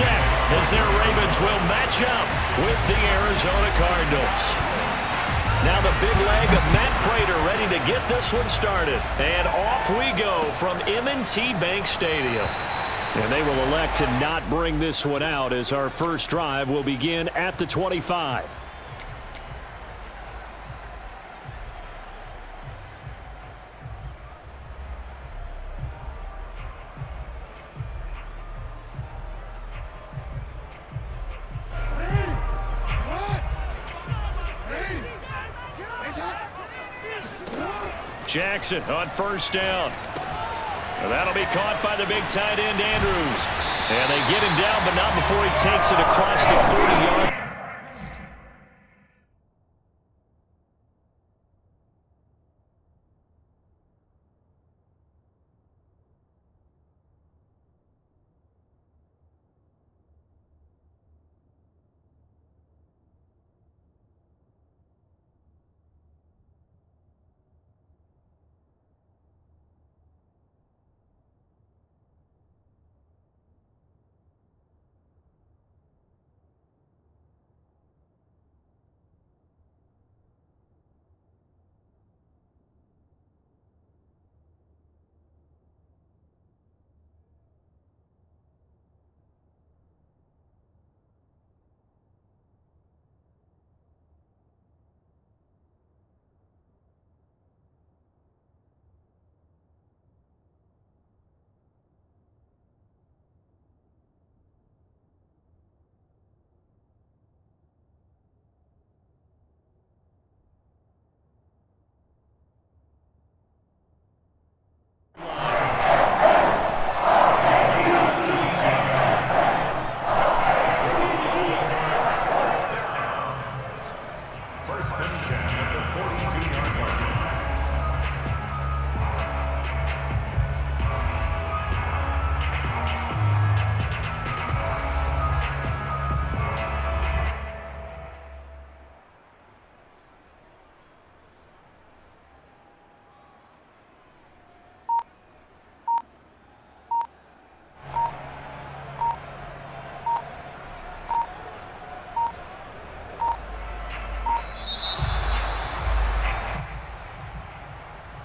set as their Ravens will match up with the Arizona Cardinals. Now the big leg of Matt Prater ready to get this one started. And off we go from M&T Bank Stadium. And they will elect to not bring this one out as our first drive will begin at the 25. Jackson on first down. That'll be caught by the big tight end, Andrews. And they get him down, but not before he takes it across the 40-yard.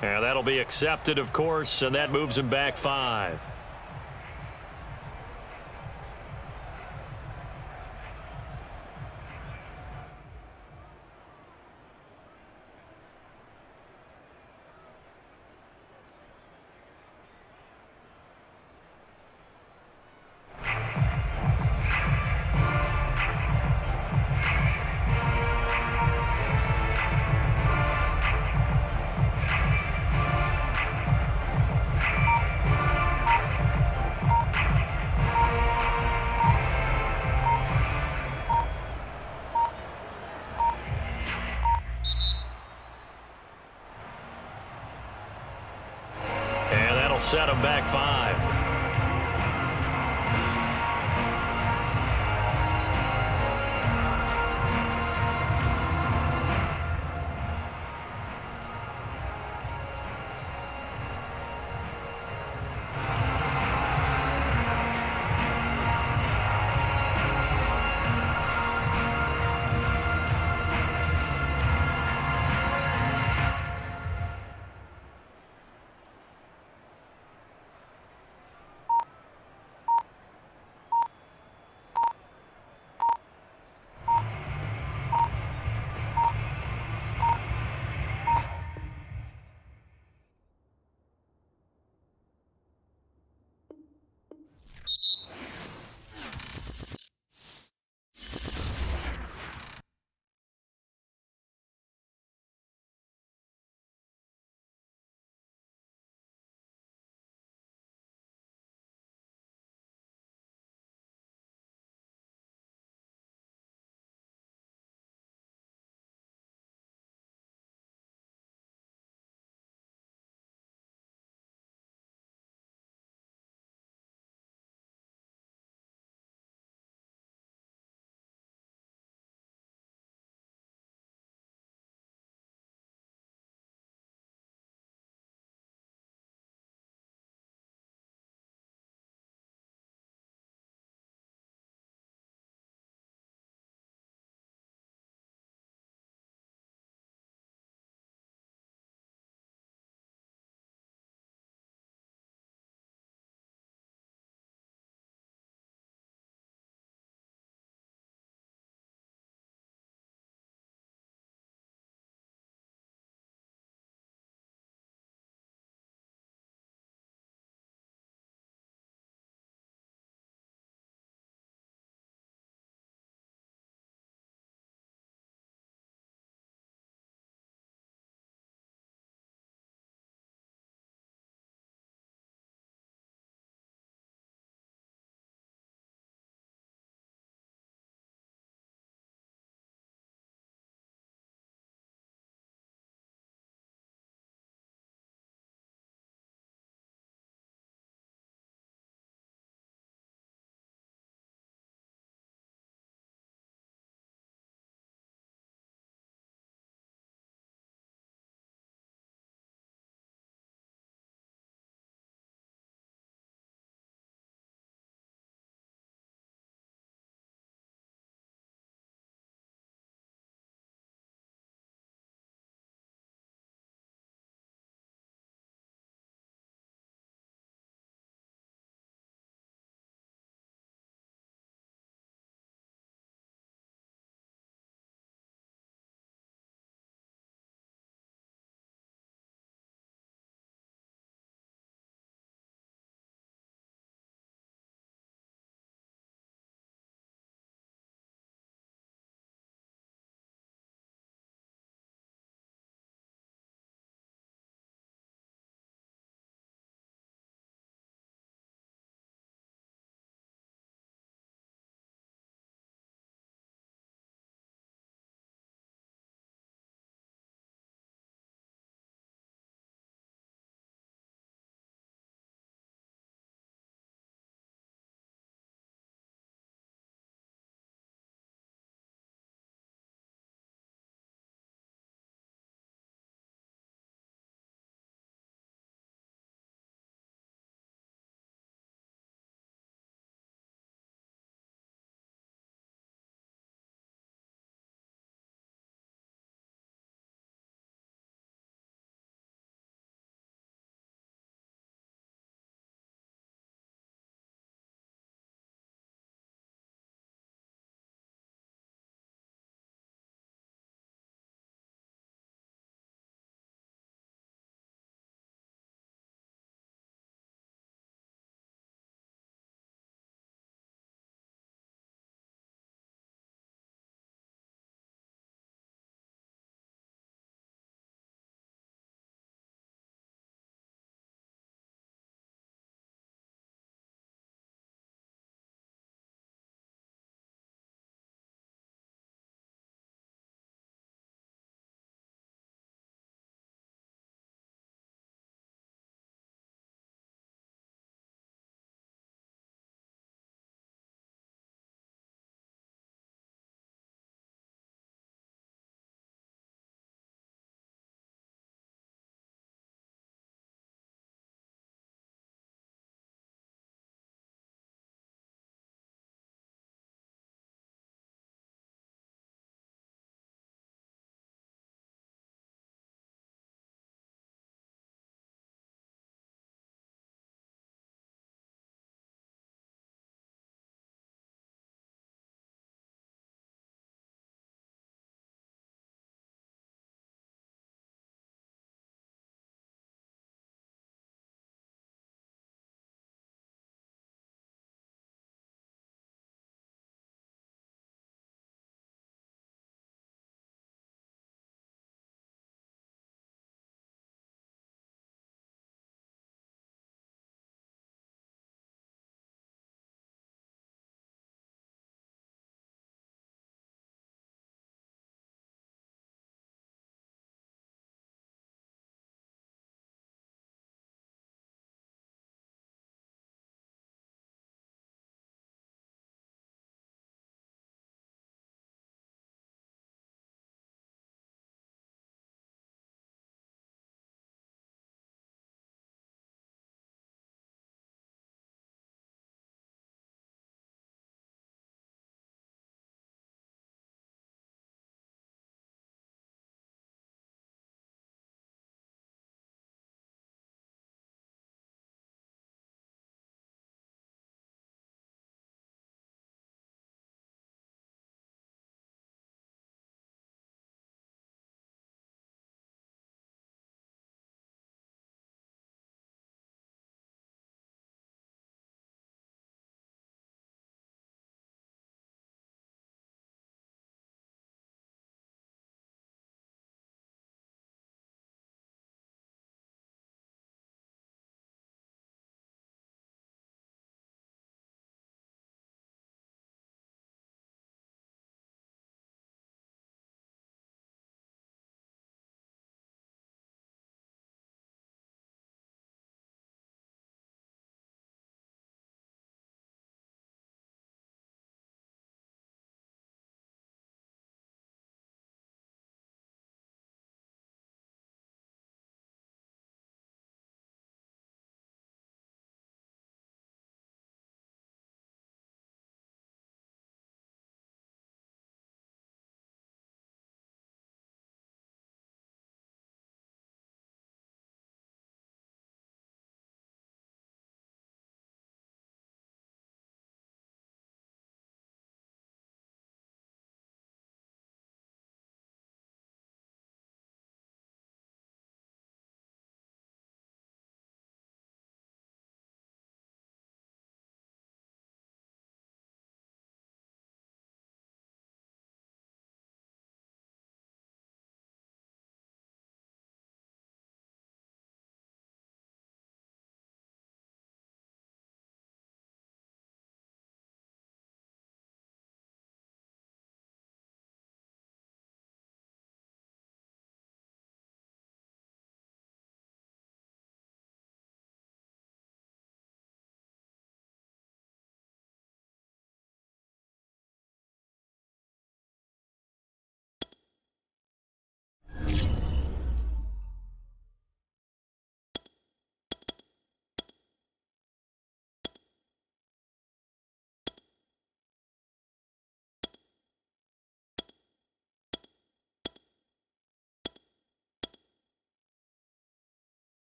And that'll be accepted, of course, and that moves him back 5. Set him back 5.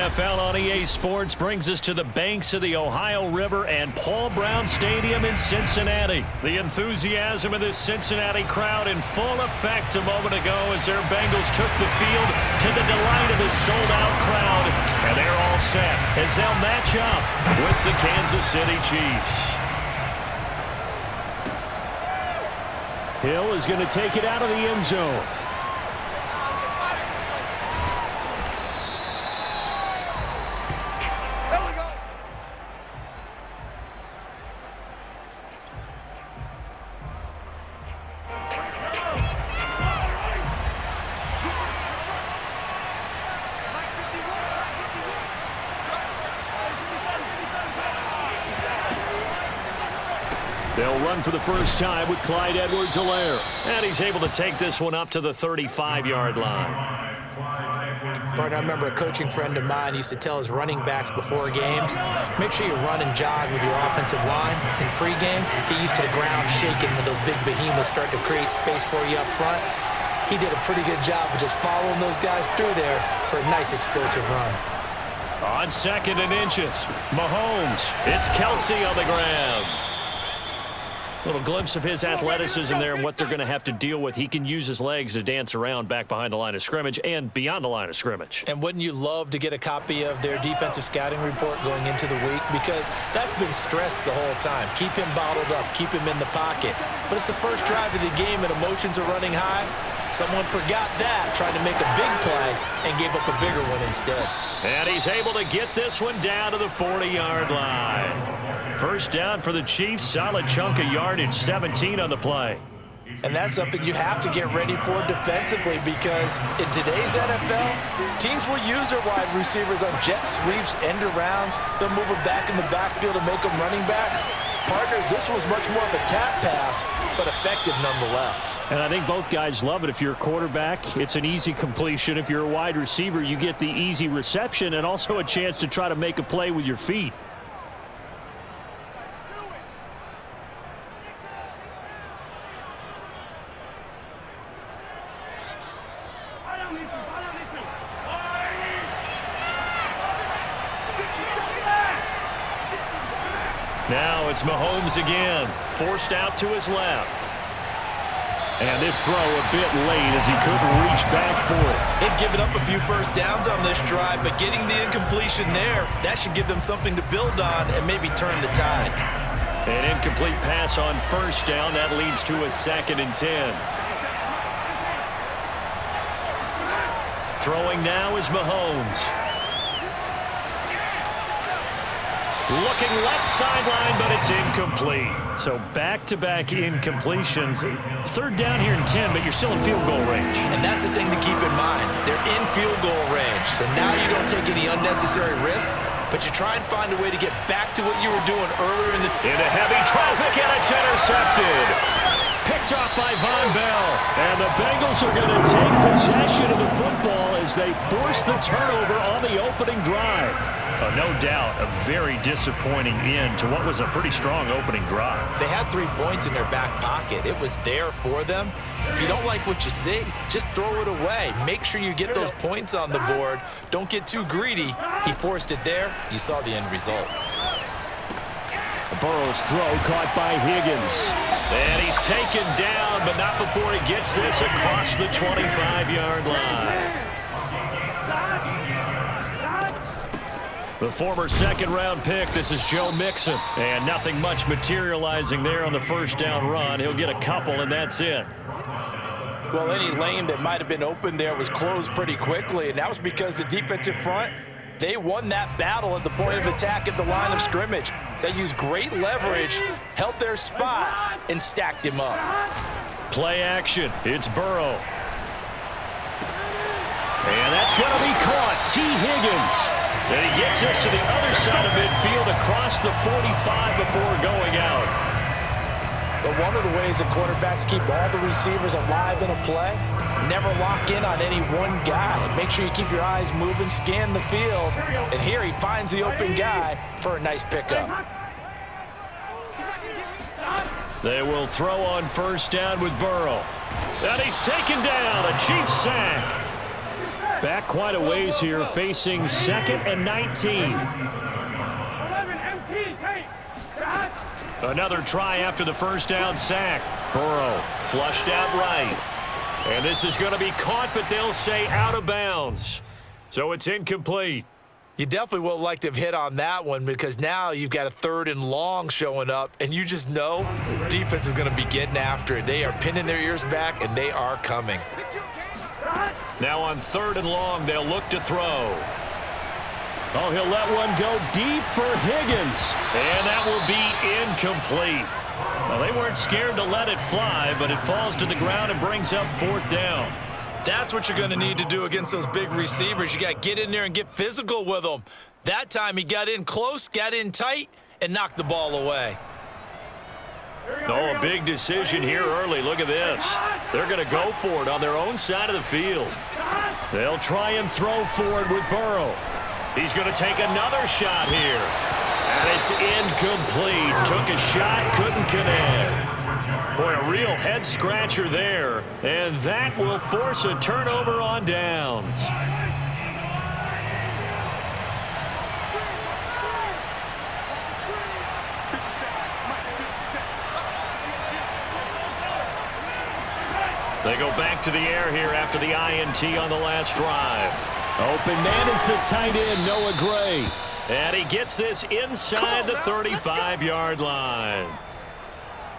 NFL on EA Sports brings us to the banks of the Ohio River and Paul Brown Stadium in Cincinnati. The enthusiasm of this Cincinnati crowd in full effect a moment ago as their Bengals took the field to the delight of the sold-out crowd. And they're all set as they'll match up with the Kansas City Chiefs. Hill is going to take it out of the end zone. They'll run for the first time with Clyde Edwards-Helaire. And he's able to take this one up to the 35-yard line. Partner, I remember a coaching friend of mine used to tell his running backs before games, make sure you run and jog with your offensive line in pregame. Get used to the ground shaking when those big behemoths start to create space for you up front. He did a pretty good job of just following those guys through there for a nice explosive run. On 2nd and inches, Mahomes. It's Kelsey on the ground. Little glimpse of his athleticism there and what they're going to have to deal with. He can use his legs to dance around back behind the line of scrimmage and beyond the line of scrimmage. And wouldn't you love to get a copy of their defensive scouting report going into the week? Because that's been stressed the whole time. Keep him bottled up. Keep him in the pocket. But it's the first drive of the game and emotions are running high. Someone forgot that, tried to make a big play and gave up a bigger one instead. And he's able to get this one down to the 40-yard line. First down for the Chiefs, solid chunk of yardage, 17 on the play. And that's something you have to get ready for defensively because in today's NFL, teams will use their wide receivers on jet sweeps, end arounds. They'll move them back in the backfield to make them running backs. Partner, this was much more of a tap pass, but effective nonetheless. And I think both guys love it. If you're a quarterback, it's an easy completion. If you're a wide receiver, you get the easy reception and also a chance to try to make a play with your feet. Now it's Mahomes again, forced out to his left. And this throw a bit late as he couldn't reach back for it. They've given up a few first downs on this drive, but getting the incompletion there, that should give them something to build on and maybe turn the tide. An incomplete pass on first down. That leads to a 2nd and 10. Throwing now is Mahomes. Looking left sideline, but it's incomplete. So back-to-back incompletions. 3rd down here and 10, but you're still in field goal range. And that's the thing to keep in mind. They're in field goal range. So now you don't take any unnecessary risks, but you try and find a way to get back to what you were doing earlier in the... Into heavy traffic, and it's intercepted. Picked off by Von Bell. And the Bengals are going to take possession of the football as they force the turnover on the opening drive. No doubt a very disappointing end to what was a pretty strong opening drive. They had 3 points in their back pocket. It was there for them. If you don't like what you see, just throw it away. Make sure you get those points on the board. Don't get too greedy. He forced it there. You saw the end result. Burrow's throw caught by Higgins. And he's taken down, but not before he gets this across the 25-yard line. The former 2nd-round pick, this is Joe Mixon. And nothing much materializing there on the first down run. He'll get a couple, and that's it. Well, any lane that might have been open there was closed pretty quickly, and that was because the defensive front, they won that battle at the point of attack at the line of scrimmage. They used great leverage, held their spot, and stacked him up. Play action. It's Burrow. And that's going to be caught. T. Higgins. And he gets us to the other side of midfield across the 45 before going out. But one of the ways that quarterbacks keep all the receivers alive in a play, never lock in on any one guy. Make sure you keep your eyes moving, scan the field. And here he finds the open guy for a nice pickup. They will throw on first down with Burrow. And he's taken down. A Chiefs sack. Back quite a ways here, facing 2nd and 19. Another try after the first down sack. Burrow flushed out right. And this is going to be caught, but they'll say out of bounds. So it's incomplete. You definitely would like to have hit on that one because now you've got a 3rd and long showing up, and you just know defense is going to be getting after it. They are pinning their ears back, and they are coming. Now on 3rd and long, they'll look to throw. Oh, he'll let one go deep for Higgins. And that will be incomplete. Well, they weren't scared to let it fly, but it falls to the ground and brings up 4th down. That's what you're going to need to do against those big receivers. You got to get in there and get physical with them. That time he got in close, got in tight, and knocked the ball away. Oh, a big decision here early. Look at this. They're going to go for it on their own side of the field. They'll try and throw for it with Burrow. He's going to take another shot here. And it's incomplete. Took a shot, couldn't connect. Boy, a real head-scratcher there. And that will force a turnover on downs. They go back to the air here after the INT on the last drive. Open man is the tight end, Noah Gray. And he gets this inside the 35-yard line.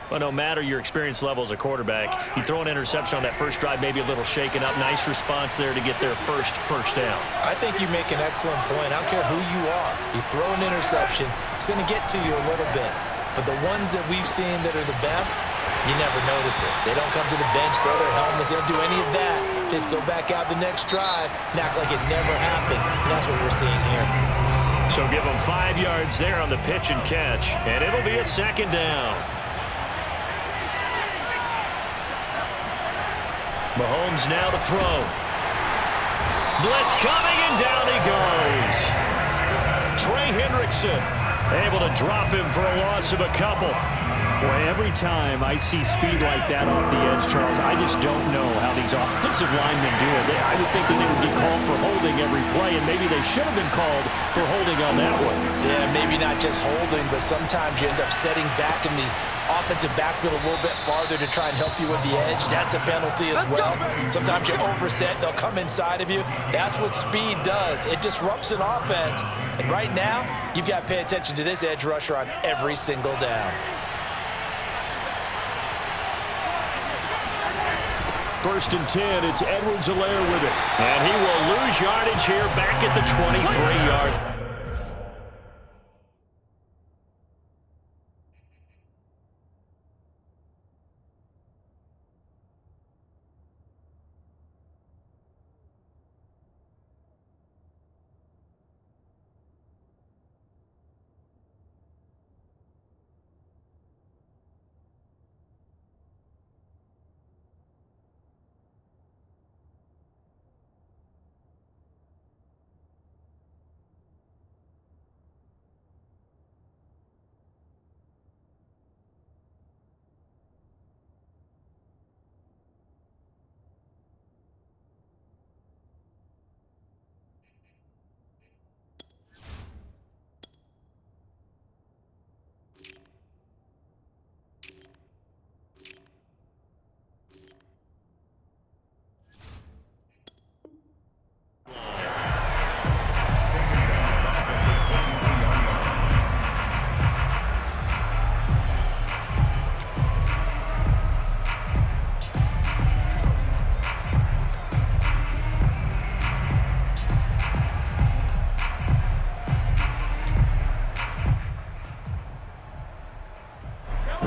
Well, no matter your experience level as a quarterback, you throw an interception on that first drive, maybe a little shaken up. Nice response there to get their first down. I think you make an excellent point. I don't care who you are. You throw an interception, it's going to get to you a little bit. But the ones that we've seen that are the best, you never notice it. They don't come to the bench, throw their helmets, they don't do any of that. They just go back out the next drive and act like it never happened. And that's what we're seeing here. So give them 5 yards there on the pitch and catch, and it'll be a 2nd down. Mahomes now to throw. Blitz coming, and down he goes. Trey Hendrickson able to drop him for a loss of a couple. Boy, every time I see speed like that off the edge, Charles, I just don't know how these offensive linemen do it. I would think that they would get called for holding every play, and maybe they should have been called for holding on that one. Yeah, maybe not just holding, but sometimes you end up setting back in the offensive backfield a little bit farther to try and help you with the edge. That's a penalty as well. Sometimes you overset, they'll come inside of you. That's what speed does. It disrupts an offense. And right now, you've got to pay attention to this edge rusher on every single down. 1st and 10, it's Edwards-Helaire with it. And he will lose yardage here back at the 23-yard.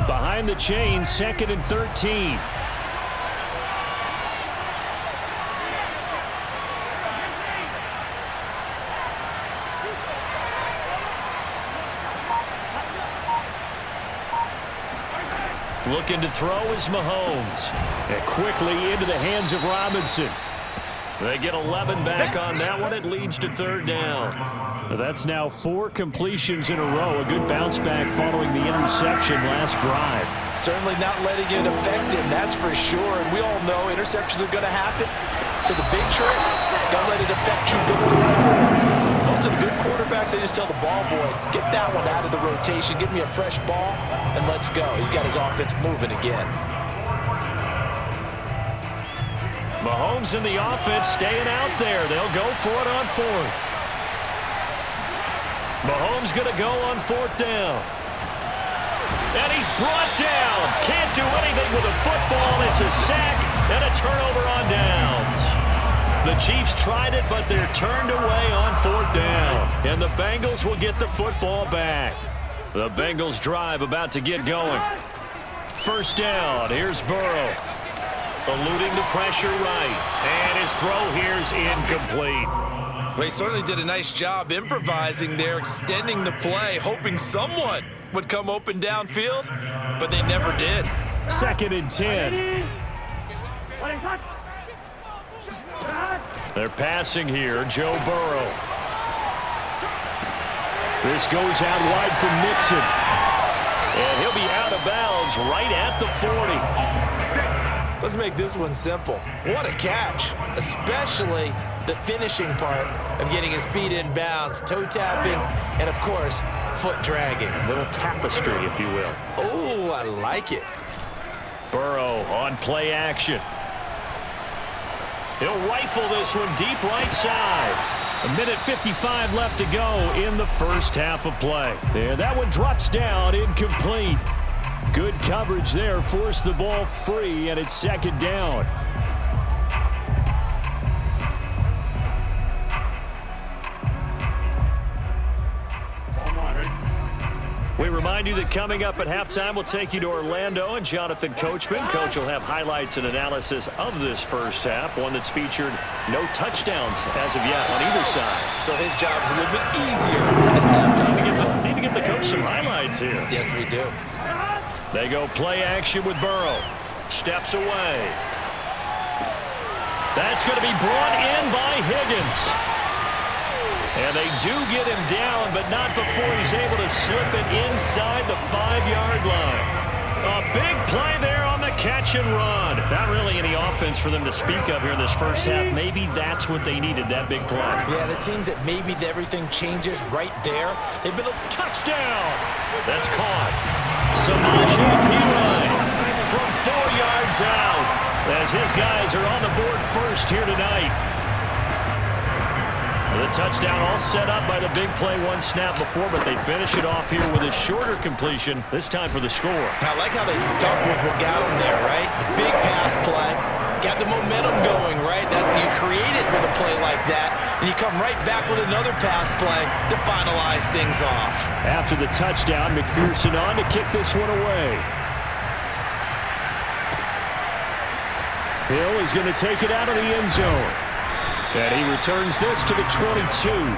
Behind the chain, 2nd and 13. Looking to throw is Mahomes. And quickly into the hands of Robinson. They get 11 back on that one. It leads to 3rd down. That's now 4 completions in a row. A good bounce back following the interception last drive. Certainly not letting it affect him, that's for sure. And we all know interceptions are going to happen. So the big trick, don't let it affect you going forward. Most of the good quarterbacks, they just tell the ball boy, get that one out of the rotation, give me a fresh ball, and let's go. He's got his offense moving again. Mahomes and the offense staying out there. They'll go for it on fourth. Mahomes going to go on fourth down. And he's brought down. Can't do anything with a football. It's a sack and a turnover on downs. The Chiefs tried it, but they're turned away on fourth down. And the Bengals will get the football back. The Bengals drive about to get going. First down. Here's Burrow. Eluding the pressure right. And his throw here's incomplete. Well, he certainly did a nice job improvising there, extending the play, hoping someone would come open downfield, but they never did. Second and 10. They're passing here. Joe Burrow. This goes out wide for Mixon. And he'll be out of bounds right at the 40. Let's make this one simple. What a catch, especially the finishing part of getting his feet in bounds, toe tapping, and of course, foot dragging. A little tapestry, if you will. Oh, I like it. Burrow on play action. He'll rifle this one deep right side. 1:55 left to go in the first half of play. And that one drops down, incomplete. Good coverage there, forced the ball free, and it's second down. We remind you that coming up at halftime, we'll take you to Orlando and Jonathan Coachman. Coach will have highlights and analysis of this first half, one that's featured no touchdowns as of yet on either side. So his job's a little bit easier for this halftime. Need to get the coach some highlights here. Yes, we do. They go play action with Burrow. Steps away. That's going to be brought in by Higgins. And they do get him down, but not before he's able to slip it inside the 5-yard line. A big play there on the catch and run. Not really any offense for them to speak of here in this first half. Maybe that's what they needed, that big play. Yeah, and it seems that maybe everything changes right there. They've been a touchdown. That's caught. Samaje Perine from 4 yards out as his guys are on the board first here tonight. The touchdown all set up by the big play one snap before, but they finish it off here with a shorter completion, this time for the score. I like how they stuck with what got them there, right? The big pass play, got the momentum going, right? That's you create it with a play like that, and you come right back with another pass play to finalize things off. After the touchdown, McPherson on to kick this one away. Hill is going to take it out of the end zone. And he returns this to the 22.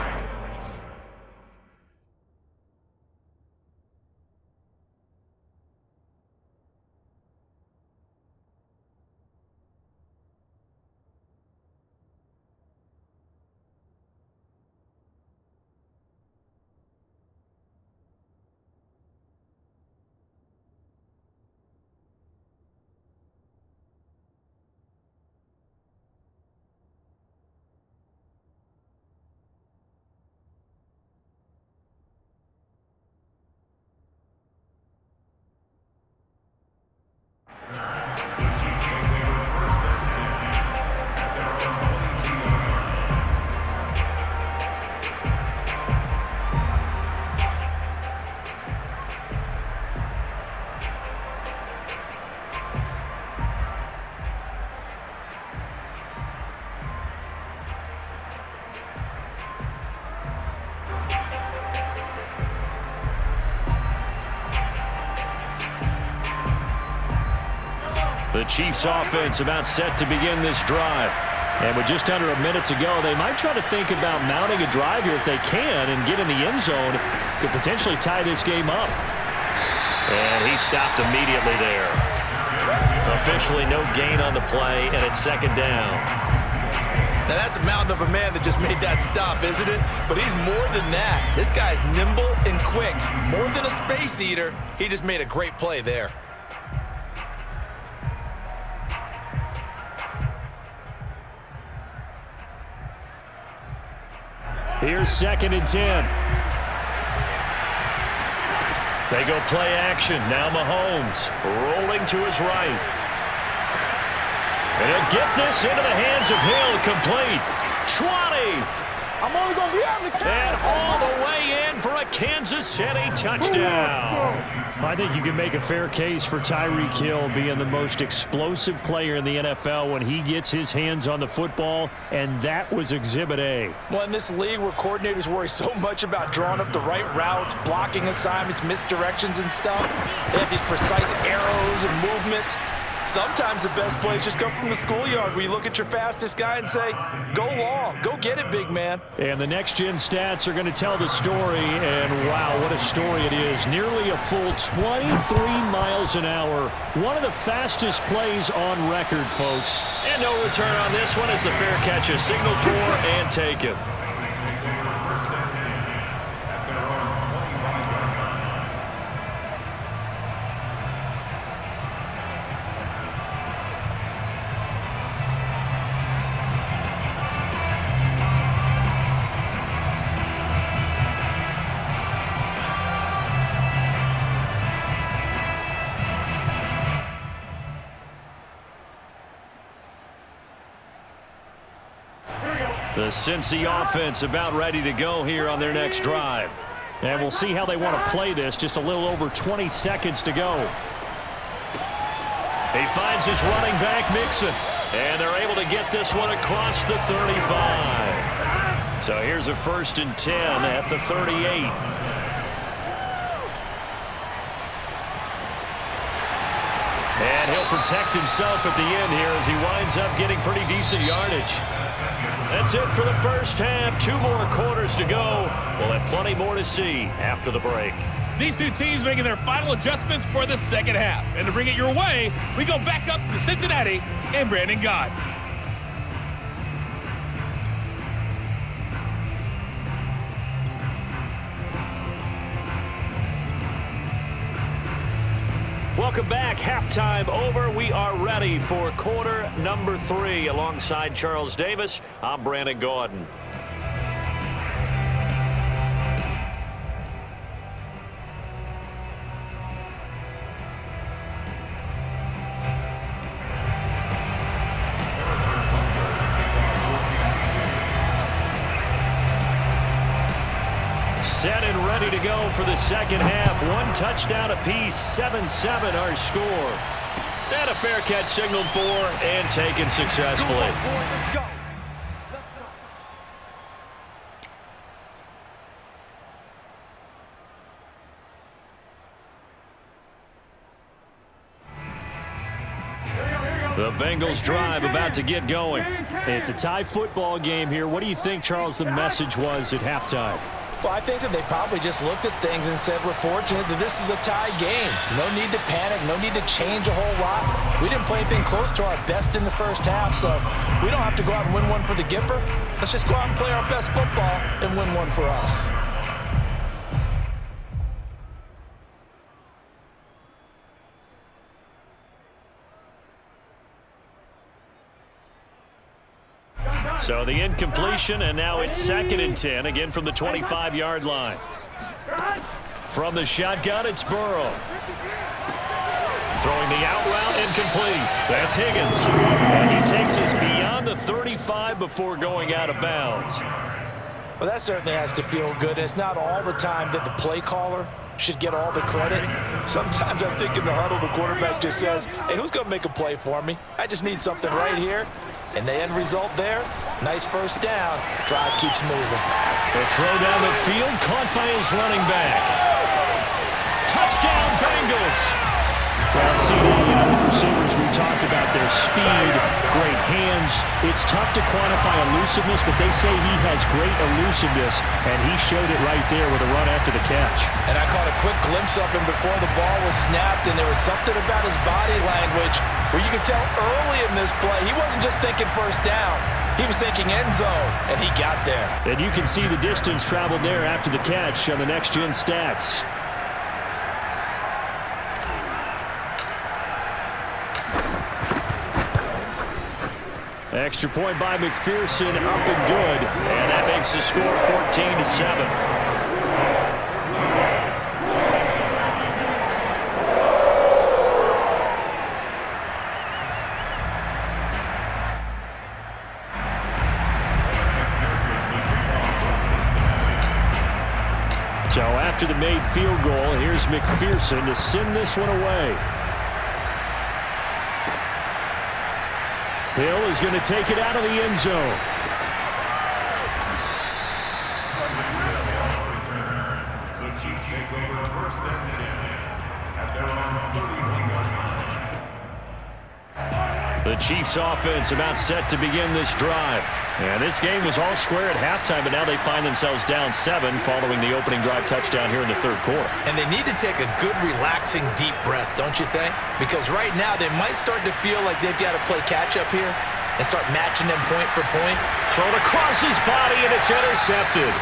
The Chiefs offense about set to begin this drive. And with just under a minute to go, they might try to think about mounting a drive here if they can and get in the end zone to potentially tie this game up. And he stopped immediately there. Officially no gain on the play, and it's second down. Now that's a mountain of a man that just made that stop, isn't it? But he's more than that. This guy's nimble and quick. More than a space eater. He just made a great play there. Here's 2nd and 10. They go play action. Now Mahomes rolling to his right. And he'll get this into the hands of Hill. Complete. 20. I'm only going to be on the count. And all the way in for a Kansas City touchdown. I think you can make a fair case for Tyreek Hill being the most explosive player in the NFL when he gets his hands on the football, and that was Exhibit A. Well, in this league where coordinators worry so much about drawing up the right routes, blocking assignments, misdirections and stuff, they have these precise arrows and movements. Sometimes the best plays just come from the schoolyard where you look at your fastest guy and say, go long, go get it, big man. And the next-gen stats are going to tell the story, and wow, what a story it is. Nearly a full 23 miles an hour. One of the fastest plays on record, folks. And no return on this one as the fair catch is signaled for and taken. The Cincy offense about ready to go here on their next drive. And we'll see how they want to play this. Just a little over 20 seconds to go. He finds his running back, Mixon. And they're able to get this one across the 35. So here's a 1st and 10 at the 38. And he'll protect himself at the end here as he winds up getting pretty decent yardage. That's it for the first half. 2 more quarters to go. We'll have plenty more to see after the break. These two teams making their final adjustments for the second half. And to bring it your way, we go back up to Cincinnati and Brandon Gott. Welcome back. Halftime over. We are ready for quarter number 3. Alongside Charles Davis, I'm Brandon Gaudin. Set and ready to go for the second half. 1 touchdown apiece, 7-7 our score. And a fair catch signaled for and taken successfully. Let's go. The Bengals drive about to get going. It's a tie football game here. What do you think, Charles, the message was at halftime? Well, I think that they probably just looked at things and said, we're fortunate that this is a tie game. No need to panic, no need to change a whole lot. We didn't play anything close to our best in the first half, so we don't have to go out and win one for the Gipper. Let's just go out and play our best football and win one for us. So the incompletion, and now it's 2nd and 10, again from the 25-yard line. From the shotgun, it's Burrow. Throwing the out route, incomplete. That's Higgins. And he takes us beyond the 35 before going out of bounds. Well, that certainly has to feel good. It's not all the time that the play caller should get all the credit. Sometimes I think in the huddle, the quarterback just says, hey, who's going to make a play for me? I just need something right here. And the end result there, nice first down. Drive keeps moving. The throw down the field, caught by his running back. Touchdown, Bengals. Well, CD, with receivers, we talk about their speed, great hands. It's tough to quantify elusiveness, but they say he has great elusiveness, and he showed it right there with a run after the catch. And I caught a quick glimpse of him before the ball was snapped, and there was something about his body language where you could tell early in this play he wasn't just thinking first down. He was thinking end zone, and he got there. And you can see the distance traveled there after the catch on the next-gen stats. Extra point by McPherson, up and good. And that makes the score 14-7. So after the made field goal, here's McPherson to send this one away. Hill is going to take it out of the end zone. The Chiefs take over first and 10 at their own 31-yard line. The Chiefs offense about set to begin this drive. And this game was all square at halftime, but now they find themselves down 7 following the opening drive touchdown here in the third quarter. And they need to take a good, relaxing, deep breath, don't you think? Because right now they might start to feel like they've got to play catch-up here and start matching them point for point. Thrown across his body, and it's intercepted.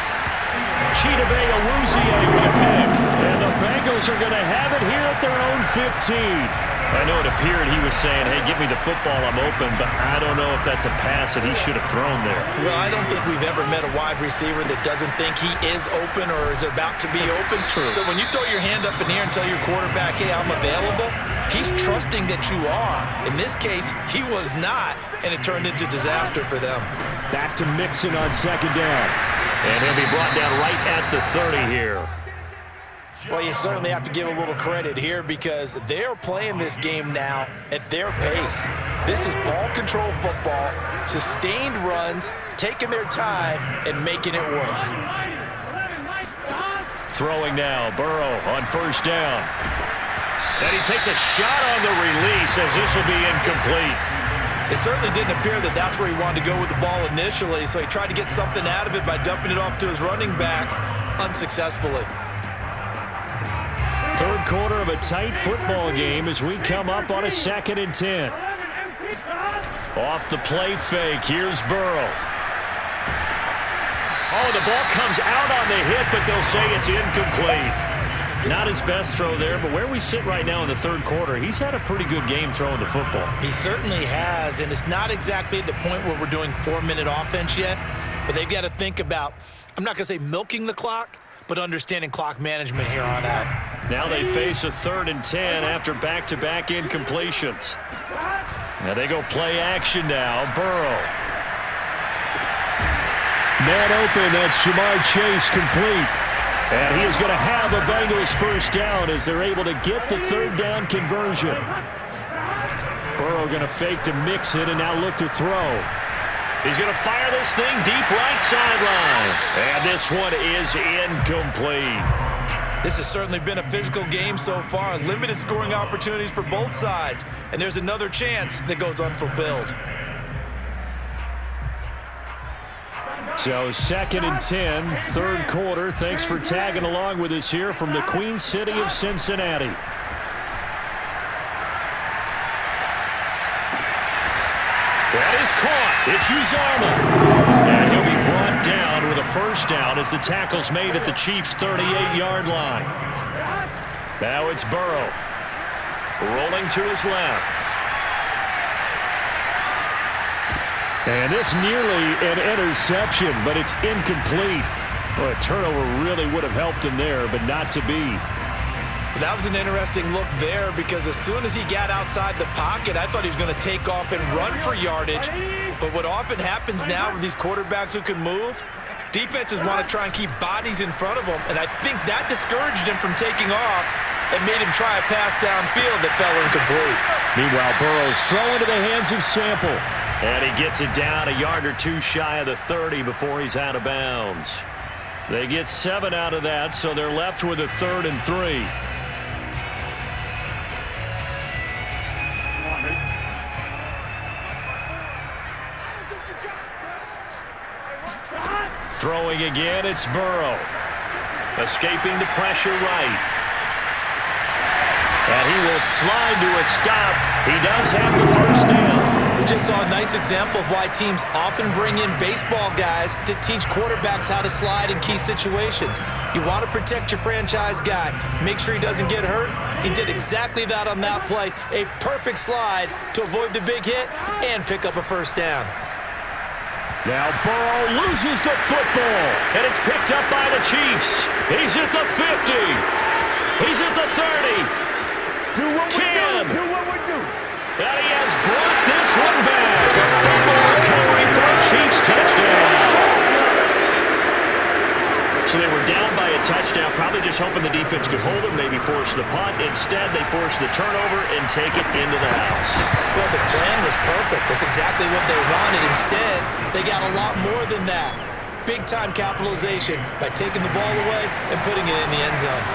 Chidobe Awuzie with a pick. And the Bengals are going to have it here at their own 15. I know it appeared he was saying, hey, give me the football, I'm open, but I don't know if that's a pass that he should have thrown there. Well, I don't think we've ever met a wide receiver that doesn't think he is open or is about to be open. True. So when you throw your hand up in the air and tell your quarterback, hey, I'm available, he's trusting that you are. In this case, he was not, and it turned into disaster for them. Back to Mixon on second down. And he'll be brought down right at the 30 here. Well, you certainly have to give a little credit here because they're playing this game now at their pace. This is ball control football, sustained runs, taking their time, and making it work. Throwing now, Burrow on first down. And he takes a shot on the release as this will be incomplete. It certainly didn't appear that that's where he wanted to go with the ball initially, so he tried to get something out of it by dumping it off to his running back unsuccessfully. Third quarter of a tight football game as we come up on a 2nd and 10. Off the play fake, here's Burrow. Oh, the ball comes out on the hit, but they'll say it's incomplete. Not his best throw there, but where we sit right now in the third quarter, he's had a pretty good game throwing the football. He certainly has, and it's not exactly at the point where we're doing 4-minute offense yet, but they've got to think about, I'm not going to say milking the clock, but understanding clock management here on out. Now they face a 3rd and 10 after back-to-back incompletions. Now they go play action now. Burrow. Man open, that's Jamar Chase complete. And he is going to have a Bengals first down as they're able to get the 3rd down conversion. Burrow going to fake to mix it and now look to throw. He's going to fire this thing deep right sideline. And this one is incomplete. This has certainly been a physical game so far. Limited scoring opportunities for both sides. And there's another chance that goes unfulfilled. So 2nd and 10, third quarter. Thanks for tagging along with us here from the Queen City of Cincinnati. That is caught. It's Uzomah. And he'll be brought down with a first down as the tackle's made at the Chiefs' 38-yard line. Now it's Burrow. Rolling to his left. And this nearly an interception, but it's incomplete. Well, a turnover really would have helped him there, but not to be. That was an interesting look there because as soon as he got outside the pocket, I thought he was going to take off and run for yardage. But what often happens now with these quarterbacks who can move, defenses want to try and keep bodies in front of them, and I think that discouraged him from taking off and made him try a pass downfield that fell incomplete. Meanwhile, Burrow's thrown into the hands of Sample. And he gets it down a yard or two shy of the 30 before he's out of bounds. They get 7 out of that, so they're left with a 3rd and 3. Throwing again, it's Burrow. Escaping the pressure right. And he will slide to a stop. He does have the first down. We just saw a nice example of why teams often bring in baseball guys to teach quarterbacks how to slide in key situations. You want to protect your franchise guy. Make sure he doesn't get hurt. He did exactly that on that play. A perfect slide to avoid the big hit and pick up a first down. Now Burrow loses the football. And it's picked up by the Chiefs. He's at the 50. He's at the 30. Do what we 10. do. Do what we do. And he has brought this one back. A fumble recovery for a Chiefs touchdown. So they were down by a touchdown, probably just hoping the defense could hold them, maybe force the punt. Instead, they force the turnover and take it into the house. Well, the plan was perfect. That's exactly what they wanted. Instead, they got a lot more than that. Big-time capitalization by taking the ball away and putting it in the end zone.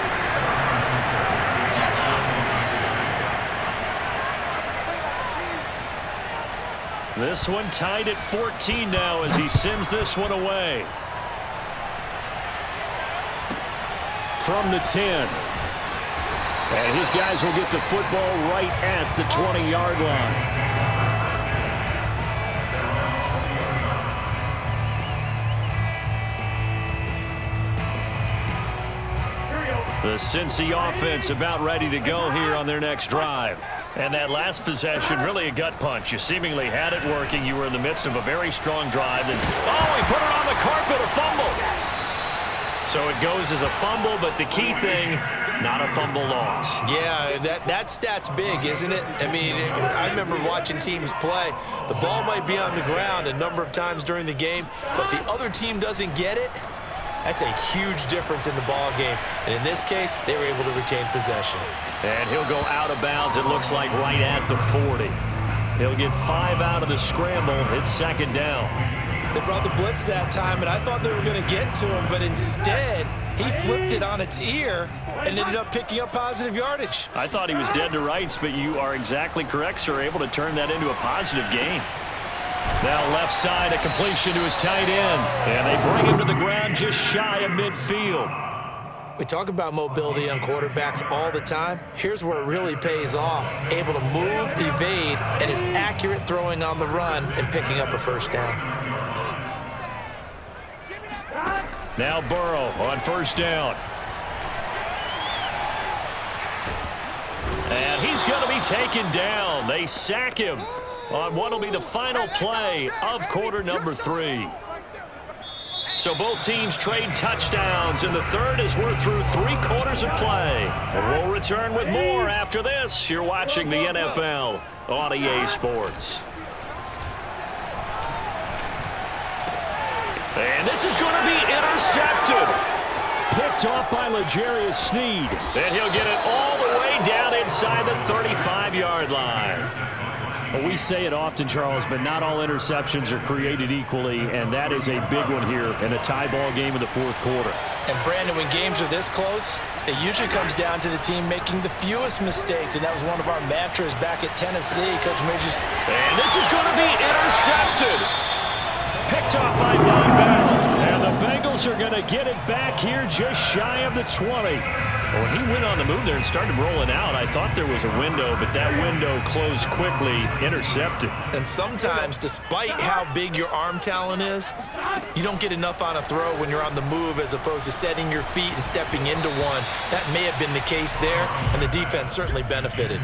This one tied at 14 now as he sends this one away. From the 10. And his guys will get the football right at the 20-yard line. The Cincy offense about ready to go here on their next drive. And that last possession, really a gut punch. You seemingly had it working. You were in the midst of a very strong drive. And, oh, he put it on the carpet, a fumble. So it goes as a fumble, but the key thing, not a fumble loss. Yeah, that stat's big, isn't it? I mean, I remember watching teams play. The ball might be on the ground a number of times during the game, but the other team doesn't get it. That's a huge difference in the ball game. And in this case, they were able to retain possession. And he'll go out of bounds, it looks like, right at the 40. He'll get 5 out of the scramble. It's second down. They brought the blitz that time, and I thought they were going to get to him, but instead, he flipped it on its ear and ended up picking up positive yardage. I thought he was dead to rights, but you are exactly correct, sir. Able to turn that into a positive gain. Now left side, a completion to his tight end. And they bring him to the ground just shy of midfield. We talk about mobility on quarterbacks all the time. Here's where it really pays off. Able to move, evade, and is accurate throwing on the run and picking up a first down. Now Burrow on first down. And he's going to be taken down. They sack him on what will be the final play of quarter number 3. So both teams trade touchdowns in the third as we're through 3 quarters of play. And we'll return with more after this. You're watching the NFL on EA Sports. And this is going to be intercepted. Picked off by L'Jarius Sneed. And he'll get it all the way down inside the 35-yard line. Well, we say it often, Charles, but not all interceptions are created equally, and that is a big one here in a tie ball game in the fourth quarter. And, Brandon, when games are this close, it usually comes down to the team making the fewest mistakes, and that was one of our mantras back at Tennessee. Coach Majors. And this is going to be intercepted. Picked off by Von Bell. And the Bengals are going to get it back here just shy of the 20. Well, when he went on the move there and started rolling out, I thought there was a window, but that window closed quickly, intercepted. And sometimes, despite how big your arm talent is, you don't get enough on a throw when you're on the move as opposed to setting your feet and stepping into one. That may have been the case there, and the defense certainly benefited.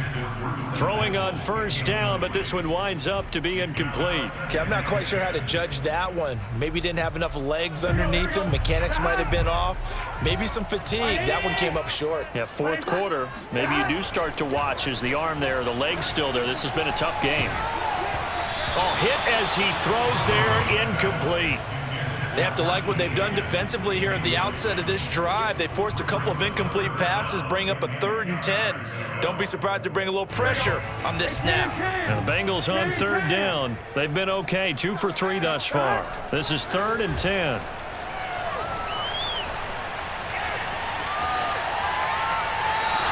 Throwing on first down, but this one winds up to be incomplete. Okay, I'm not quite sure how to judge that one. Maybe didn't have enough legs underneath him. Mechanics might have been off. Maybe some fatigue. That one came up short. Yeah, fourth quarter. Maybe you do start to watch as the arm there, the leg's still there. This has been a tough game. Oh, hit as he throws there, incomplete. They have to like what they've done defensively here at the outset of this drive. They forced a couple of incomplete passes, bring up a 3rd and 10. Don't be surprised to bring a little pressure on this snap. And the Bengals on 3rd down. They've been okay, 2 for 3 thus far. This is 3rd and 10.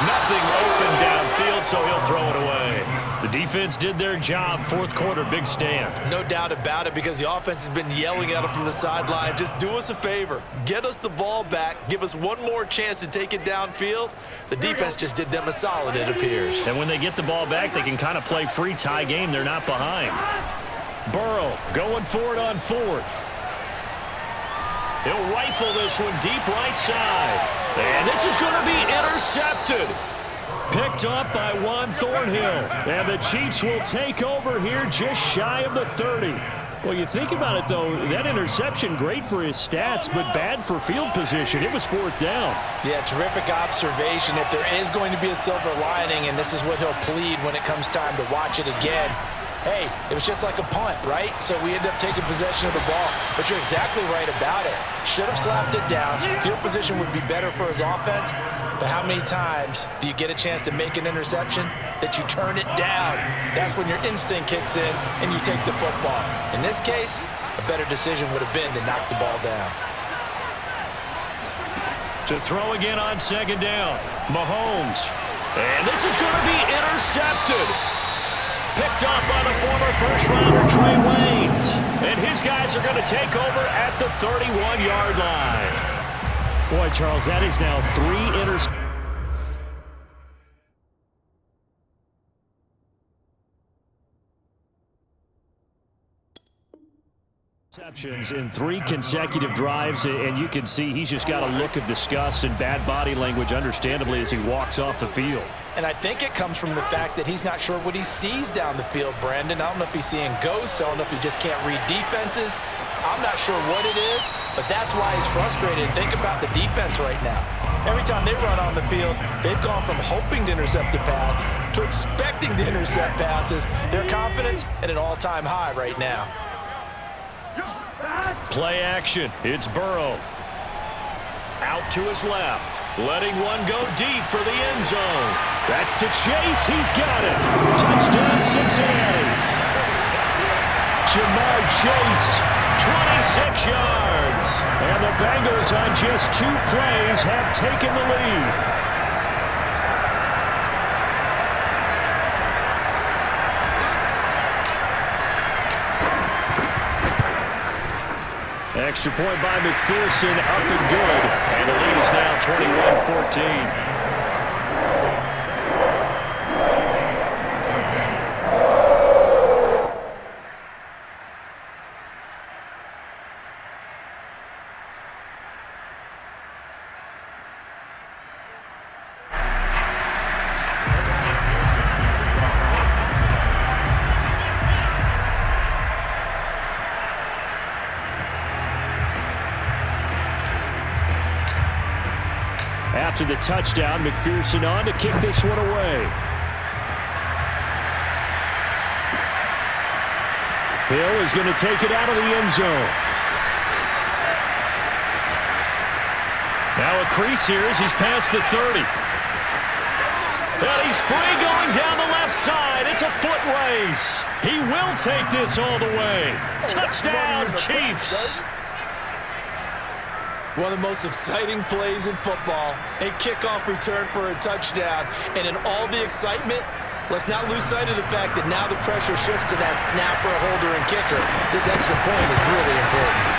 Nothing open downfield, so he'll throw it away. The defense did their job. Fourth quarter, big stand. No doubt about it, because the offense has been yelling at them from the sideline. Just do us a favor. Get us the ball back. Give us one more chance to take it downfield. The defense just did them a solid, it appears. And when they get the ball back, they can kind of play free tie game. They're not behind. Burrow going for it on fourth. He'll rifle this one deep right side. And this is going to be intercepted. Picked up by Juan Thornhill. And the Chiefs will take over here just shy of the 30. Well, you think about it, though, that interception, great for his stats, but bad for field position. It was fourth down. Yeah, terrific observation. If there is going to be a silver lining, and this is what he'll plead when it comes time to watch it again, hey, it was just like a punt, right? So we end up taking possession of the ball. But you're exactly right about it. Should have slapped it down. Field position would be better for his offense. But how many times do you get a chance to make an interception that you turn it down? That's when your instinct kicks in and you take the football. In this case, a better decision would have been to knock the ball down. To throw again on second down, Mahomes. And this is going to be intercepted. Picked up by the former first-rounder Trey Waynes. And his guys are going to take over at the 31-yard line. Boy, Charles, that is now 3 interceptions in 3 consecutive drives, and you can see he's just got a look of disgust and bad body language, understandably, as he walks off the field. And I think it comes from the fact that he's not sure what he sees down the field, Brandon. I don't know if he's seeing ghosts. I don't know if he just can't read defenses. I'm not sure what it is, but that's why he's frustrated. Think about the defense right now. Every time they run on the field, they've gone from hoping to intercept a pass to expecting to intercept passes. Their confidence at an all-time high right now. Play action. It's Burrow. Out to his left. Letting one go deep for the end zone. That's to Chase. He's got it. Touchdown, Cincinnati. Jamar Chase. 26 yards. And the Bengals on just 2 plays have taken the lead. Extra point by McPherson, up and good. And the lead is now 21-14. After the touchdown, McPherson on to kick this one away. Hill is going to take it out of the end zone. Now a crease here as he's past the 30. And he's free going down the left side. It's a foot race. He will take this all the way. Touchdown, Chiefs. One of the most exciting plays in football, a kickoff return for a touchdown. And in all the excitement, let's not lose sight of the fact that now the pressure shifts to that snapper, holder, and kicker. This extra point is really important.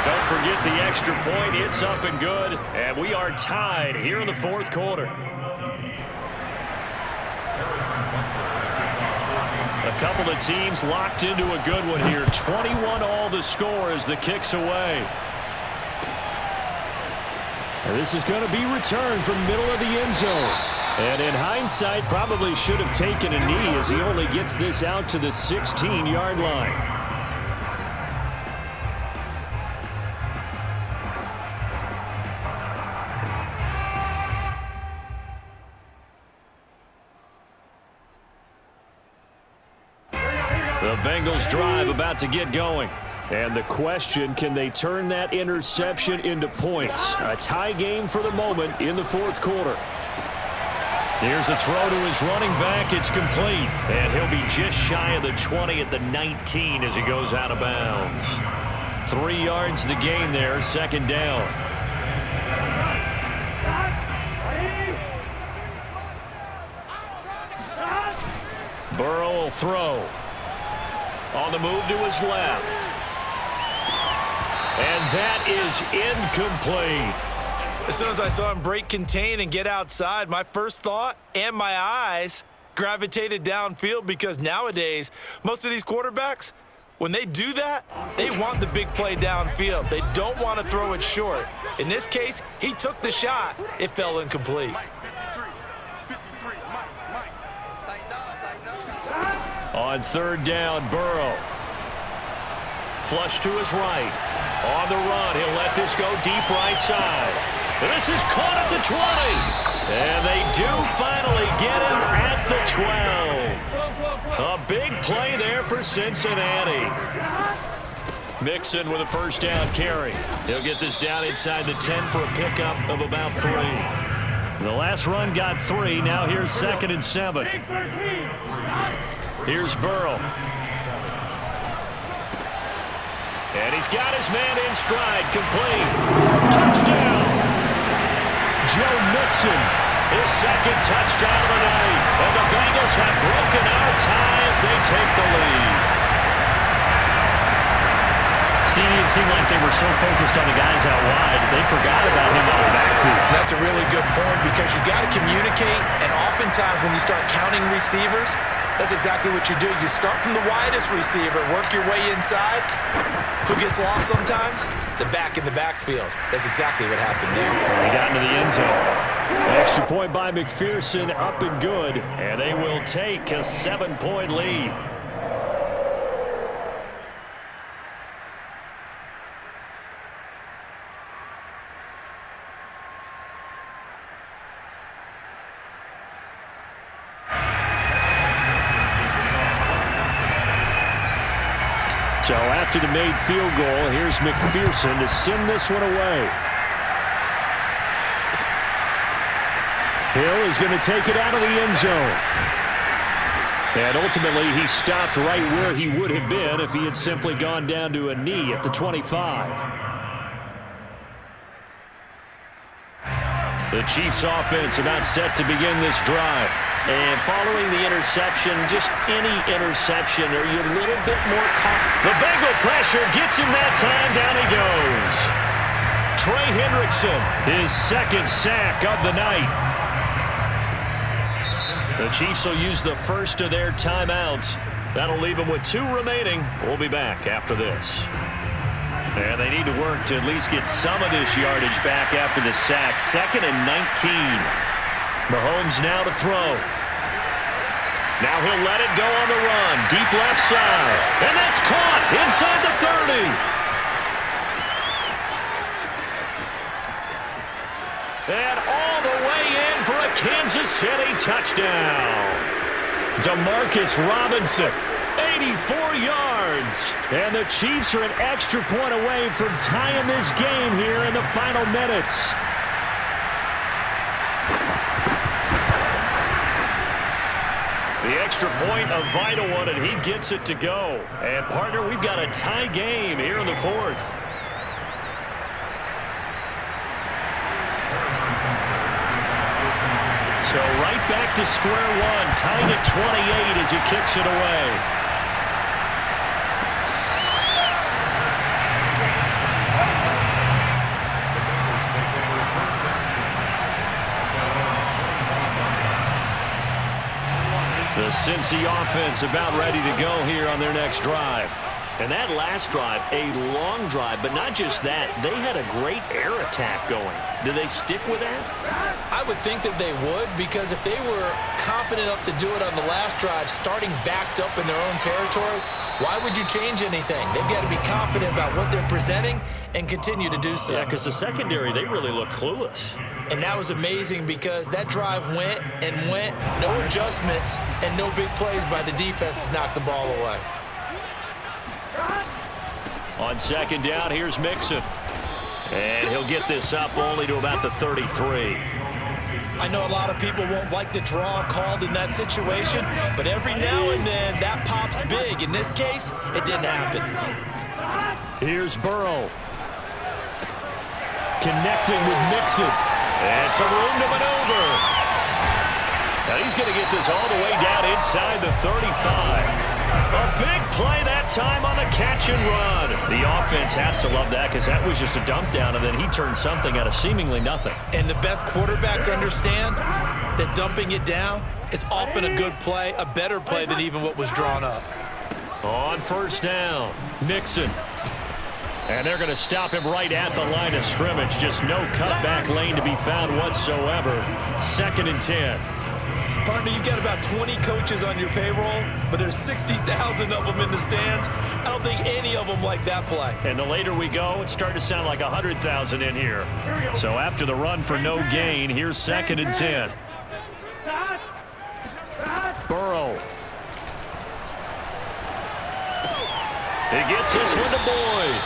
Don't forget the extra point. It's up and good. And we are tied here in the fourth quarter. A couple of teams locked into a good one here. 21 all the score as the kick's away. And this is going to be returned from middle of the end zone. And in hindsight, probably should have taken a knee as he only gets this out to the 16-yard line. The Bengals drive about to get going. And the question, can they turn that interception into points? A tie game for the moment in the fourth quarter. Here's a throw to his running back. It's complete. And he'll be just shy of the 20 at the 19 as he goes out of bounds. 3 yards the gain there, second down. Burrow will throw. On the move to his left. And that is incomplete. As soon as I saw him break contain and get outside, my first thought and my eyes gravitated downfield, because nowadays, most of these quarterbacks, when they do that, they want the big play downfield. They don't want to throw it short. In this case, he took the shot. It fell incomplete. On third down, Burrow. Flush to his right. On the run, he'll let this go deep right side. This is caught at the 20. And they do finally get him at the 12. A big play there for Cincinnati. Mixon with a first down carry. He'll get this down inside the 10 for a pickup of about 3. The last run got 3. Now here's 2nd and 7. Here's Burrow. And he's got his man in stride. Complete. Touchdown. Joe Mixon. His 2nd touchdown of the night. And the Bengals have broken our tie as they take the lead. It seemed like they were so focused on the guys out wide, they forgot about him out of the backfield. That's a really good point, because you got to communicate, and oftentimes when you start counting receivers, that's exactly what you do. You start from the widest receiver, work your way inside. Who gets lost sometimes? The back in the backfield. That's exactly what happened there. He got into the end zone. Extra point by McPherson, up and good, and they will take a 7-point lead. So after the made field goal, here's McPherson to send this one away. Hill is going to take it out of the end zone. And ultimately, he stopped right where he would have been if he had simply gone down to a knee at the 25. The Chiefs offense about set to begin this drive. And following the interception, just any interception, are you a little bit more confident? The Bengal pressure gets him that time. Down he goes. Trey Hendrickson, his 2nd sack of the night. The Chiefs will use the first of their timeouts. That'll leave them with 2 remaining. We'll be back after this. And they need to work to at least get some of this yardage back after the sack. 2nd and 19. Mahomes now to throw. Now he'll let it go on the run. Deep left side. And that's caught inside the 30. And all the way in for a Kansas City touchdown. Demarcus Robinson, 84 yards. And the Chiefs are an extra point away from tying this game here in the final minutes. The extra point, a vital one, and he gets it to go. And, partner, we've got a tie game here in the 4th. So right back to square one, tied at 28 as he kicks it away. The Cincy offense about ready to go here on their next drive. And that last drive, a long drive, but not just that. They had a great air attack going. Do they stick with that? I would think that they would, because if they were confident enough to do it on the last drive, starting backed up in their own territory, why would you change anything? They've got to be confident about what they're presenting and continue to do so. Yeah, because the secondary, they really look clueless. And that was amazing, because that drive went and went, no adjustments, and no big plays by the defense to knock the ball away. On 2nd down, here's Mixon. And he'll get this up only to about the 33. I know a lot of people won't like the draw called in that situation, but every now and then that pops big. In this case, it didn't happen. Here's Burrow. Connecting with Mixon. And some room to maneuver. And he's going to get this all the way down inside the 35. A big play that time on the catch and run. The offense has to love that because that was just a dump down, and then he turned something out of seemingly nothing. And the best quarterbacks understand that dumping it down is often a good play, a better play than even what was drawn up. On first down, Nixon. And they're going to stop him right at the line of scrimmage. Just no cutback lane to be found whatsoever. 2nd and 10. Partner, you've got about 20 coaches on your payroll, but there's 60,000 of them in the stands. I don't think any of them like that play. And the later we go, it's starting to sound like 100,000 in here. So after the run for no gain, here's 2nd and 10. Burrow. He gets this one to Boyd.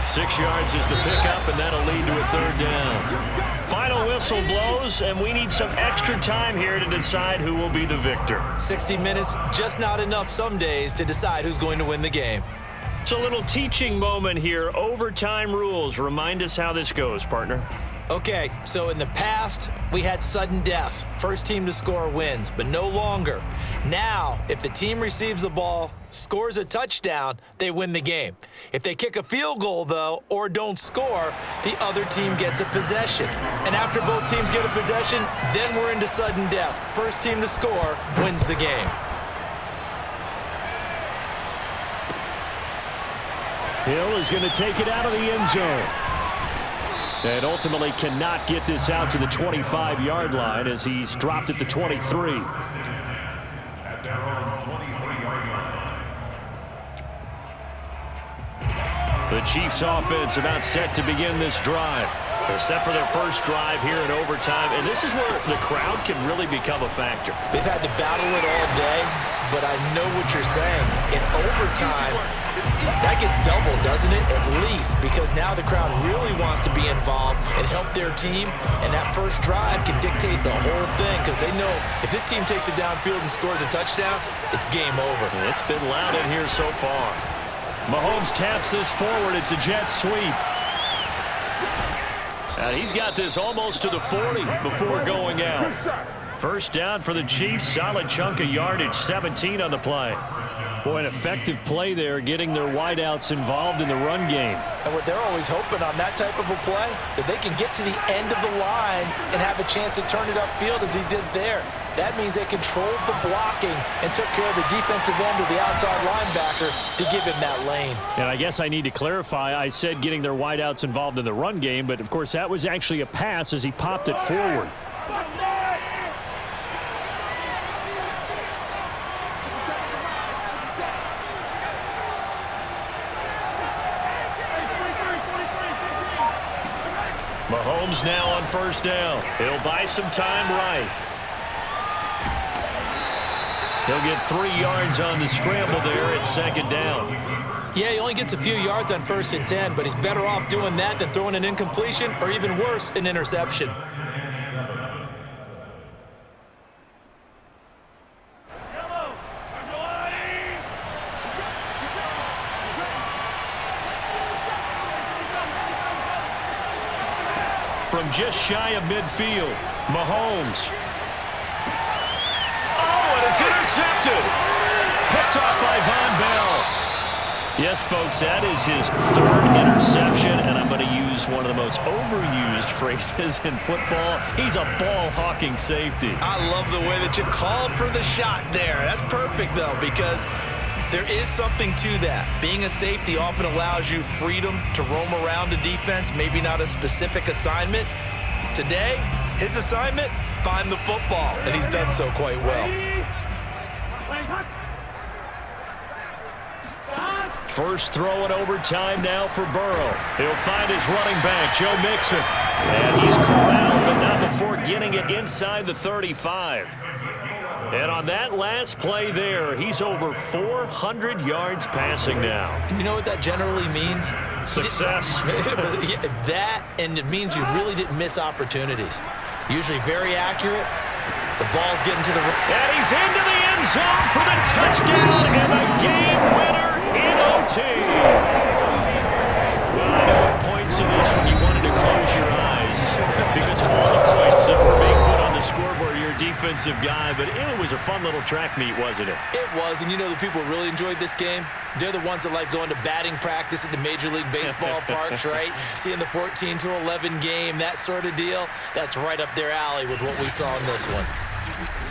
6 yards is the pickup, and that'll lead to a 3rd down. Final whistle blows, and we need some extra time here to decide who will be the victor. 60 minutes, just not enough some days to decide who's going to win the game. It's a little teaching moment here. Overtime rules. Remind us how this goes, partner. Okay, so in the past, we had sudden death. First team to score wins, but no longer. Now, if the team receives the ball, scores a touchdown, they win the game. If they kick a field goal, though, or don't score, the other team gets a possession. And after both teams get a possession, then we're into sudden death. First team to score wins the game. Hill is going to take it out of the end zone. And ultimately cannot get this out to the 25-yard line as he's dropped at the 23. At their own 23-yard line. The Chiefs offense about set to begin this drive. They're set for their first drive here in overtime, and this is where the crowd can really become a factor. They've had to battle it all day, but I know what you're saying. In overtime, that gets doubled, doesn't it? At least, because now the crowd really wants to be involved and help their team, and that first drive can dictate the whole thing because they know if this team takes it downfield and scores a touchdown, it's game over. It's been loud in here so far. Mahomes taps this forward. It's a jet sweep. And he's got this almost to the 40 before going out. First down for the Chiefs. Solid chunk of yardage, 17 on the play. Boy, an effective play there, getting their wideouts involved in the run game. And what they're always hoping on that type of a play, that they can get to the end of the line and have a chance to turn it upfield as he did there. That means they controlled the blocking and took care of the defensive end of the outside linebacker to give him that lane. And I guess I need to clarify, I said getting their wideouts involved in the run game, but of course that was actually a pass as he popped it forward. Mahomes now on first down. He'll buy some time right. He'll get 3 yards on the scramble there at 2nd down. Yeah, he only gets a few yards on 1st and 10, but he's better off doing that than throwing an incompletion or even worse, an interception. From just shy of midfield, Mahomes. Oh, and it's intercepted. Picked off by Von Bell. Yes, folks, that is his 3rd interception, and I'm going to use one of the most overused phrases in football. He's a ball-hawking safety. I love the way that you called for the shot there. That's perfect, though, because there is something to that. Being a safety often allows you freedom to roam around the defense, maybe not a specific assignment. Today, his assignment, find the football, and he's done so quite well. First throw in overtime now for Burrow. He'll find his running back, Joe Mixon. And he's corralled, but not before getting it inside the 35. And on that last play there, he's over 400 yards passing now. You know what that generally means? Success. That, and it means you really didn't miss opportunities. Usually very accurate. The ball's getting to the... And he's into the end zone for the touchdown and the game winner in OT. Well, I know at points in this when you wanted to close your eyes because of all the points that were being put on the scoreboard, your defense offensive guy, but it was a fun little track meet, wasn't it? It was, and you know the people who really enjoyed this game? They're the ones that like going to batting practice at the Major League Baseball parks, right? Seeing the 14-11 game, that sort of deal. That's right up their alley with what we saw in this one.